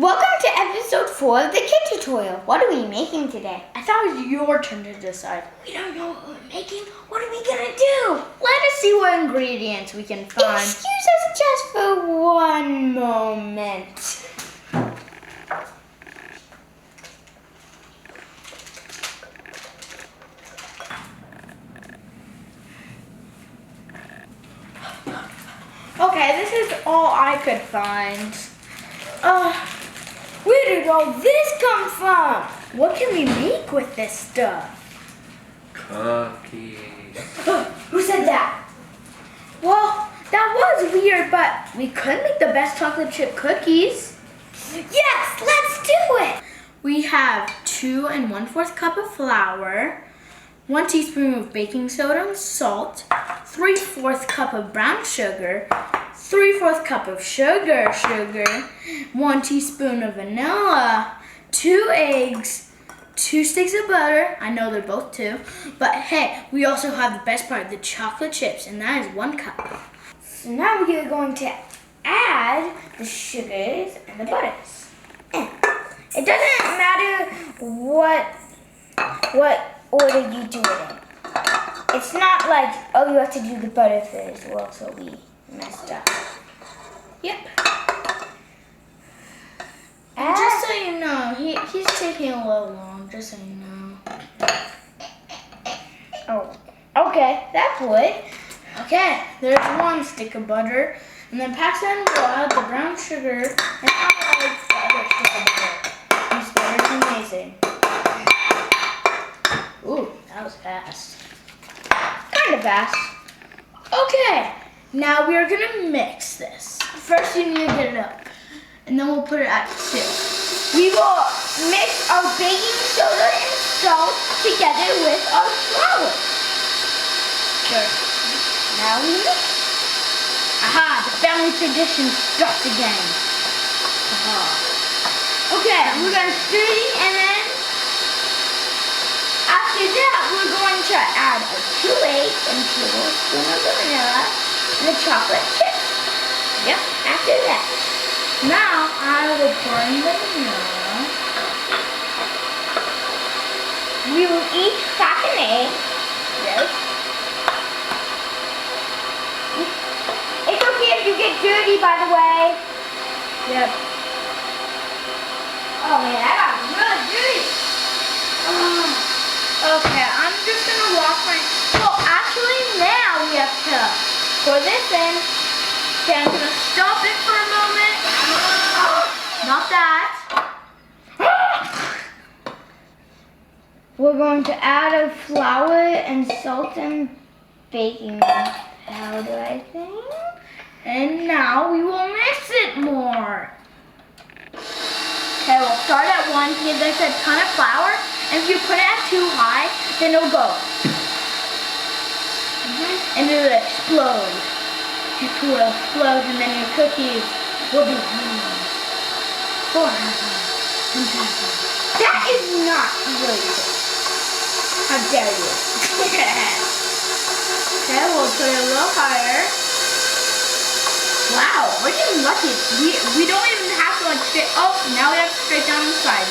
Welcome to episode 4 of the kid tutorial. What are we making today? I thought it was your turn to decide. We don't know what we're making. What are we gonna do? Let us see what ingredients we can find. Excuse us just for one moment. Okay, this is all I could find. Where did all this come from? What can we make with this stuff? Cookies. Who said that? Well, that was weird, but we could make the best chocolate chip cookies. Yes, let's do it. We have 2 1/4 cup of flour, 1 teaspoon of baking soda and salt, 3/4 cup of brown sugar, 3/4 cup of sugar, 1 teaspoon of vanilla, 2 eggs, 2 sticks of butter. I know they're both 2, but hey, we also have the best part, the chocolate chips, and that is 1 cup. So now we are going to add the sugars and the butters. It doesn't matter what order you do it in. It's not like, oh, you have to do the butter first. Well, so we messed up. Yep. And Just so you know, he's taking a little long, just so you know. oh, okay, that's wood. Okay, there's 1 stick of butter, and then pass that we'll add the brown sugar, and I'll add the other stick of butter. This butter is amazing. Ooh, that was fast. Kind of fast. Okay, now we are gonna mix this. First you need to get it up, and then we'll put it at 2. We will mix our baking soda and salt together with our flour. Sure. Now we mix. Aha, the family tradition starts again. Aha. Okay, we're going to stir, and then after that, we're going to add 2 eggs and 2 spoons of vanilla and the chocolate chips. Yep. After that. Now I will pour in the vanilla. We will each crack an egg. Yes. It's okay if you get dirty, by the way. Yep. Oh man, I got really dirty. Okay, I'm just gonna walk my. Well, actually, now we have to pour this in. Okay, I'm gonna stop it for a moment. Not that. We're going to add our flour and salt and baking powder, I think. And now we will mix it more. Okay, we'll start at 1 because there's a ton of flour. And if you put it at too high, then it'll go. And it'll explode. It will explode, and then your cookies will be That is not really good. How dare you? Okay, we'll put it a little higher. Wow, we're getting lucky. We don't even have to like straight. Oh, now we have to straight down the side.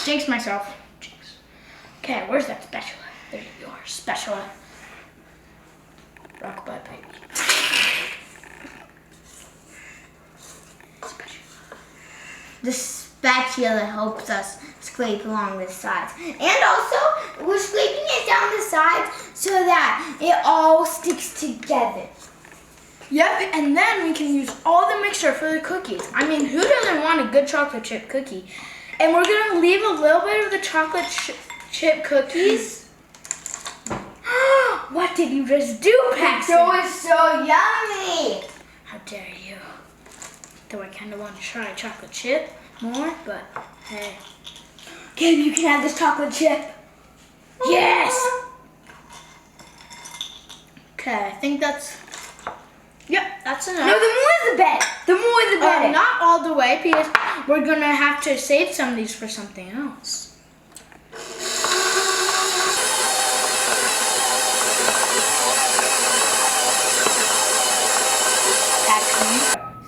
Jinx myself. Jinx. Okay, where's that spatula? There you are, spatula. Rock butt, baby. The spatula helps us scrape along the sides. And also, we're scraping it down the sides so that it all sticks together. Yep, and then we can use all the mixture for the cookies. I mean, who doesn't want a good chocolate chip cookie? And we're gonna leave a little bit of the chocolate chip cookies. What did you just do, Paxton? It was so yummy. How dare you? Though I kind of want to try chocolate chip more, but hey. Gabe, you can have this chocolate chip. Yes! Okay, I think that's... Yep, that's enough. No, the more the better. The more the better. Not all the way, because we're going to have to save some of these for something else.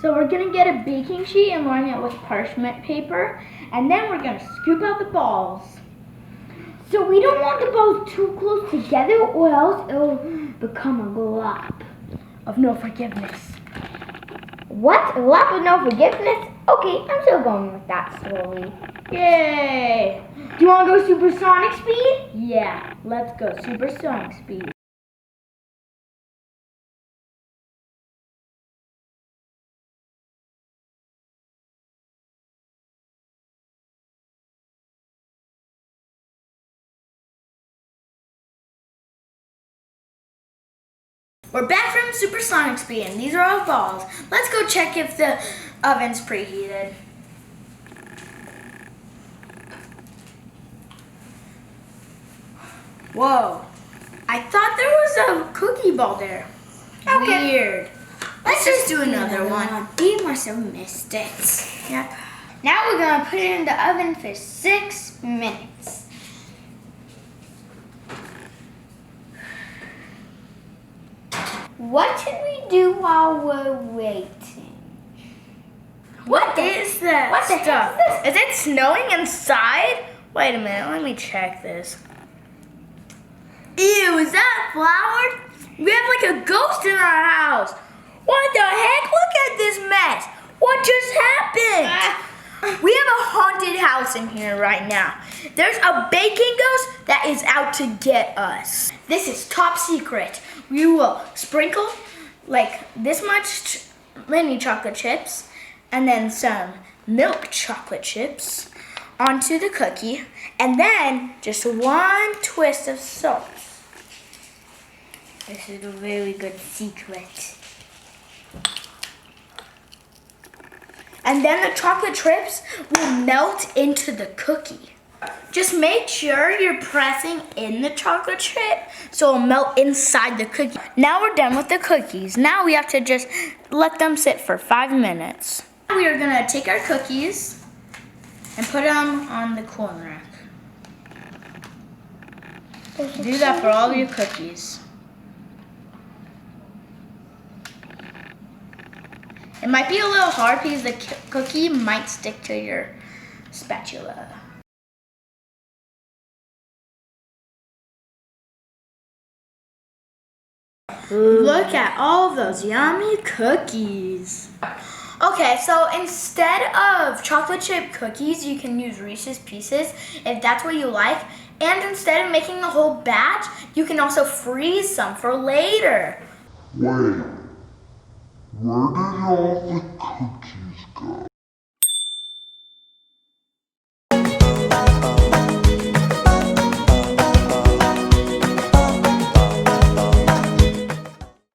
So we're gonna get a baking sheet and line it with parchment paper, and then we're gonna scoop out the balls. So we don't want the balls too close together or else it'll become a glob. Of no forgiveness. What? A glob of no forgiveness? Okay, I'm still going with that slowly. Yay! Do you want to go supersonic speed? Yeah, let's go supersonic speed. We're back from supersonic speed, and these are all balls. Let's go check if the oven's preheated. Whoa, I thought there was a cookie ball there. Okay. Weird. Let's just do another one. We must have missed it. Yep. Now we're going to put it in the oven for 6 minutes. What should we do while we're waiting? What is that What the heck stuff? is Is it snowing inside? Wait a minute, let me check this. Ew, is that flour? We have like a ghost in our house. What the heck? Look at this mess. What just happened? We have a haunted house in here right now. There's a baking ghost that is out to get us. This is top secret. We will sprinkle like this much mini chocolate chips and then some milk chocolate chips onto the cookie, and then just one twist of salt. This is a very good secret. And then the chocolate chips will melt into the cookie. Just make sure you're pressing in the chocolate chip so it'll melt inside the cookie. Now we're done with the cookies. Now we have to just let them sit for 5 minutes. We are gonna take our cookies and put them on the cooling rack. Do that for all your cookies. It might be a little hard because the cookie might stick to your spatula. Look at all those yummy cookies. Okay, so instead of chocolate chip cookies, you can use Reese's Pieces if that's what you like. And instead of making the whole batch, you can also freeze some for later. Wait, where did all the cookies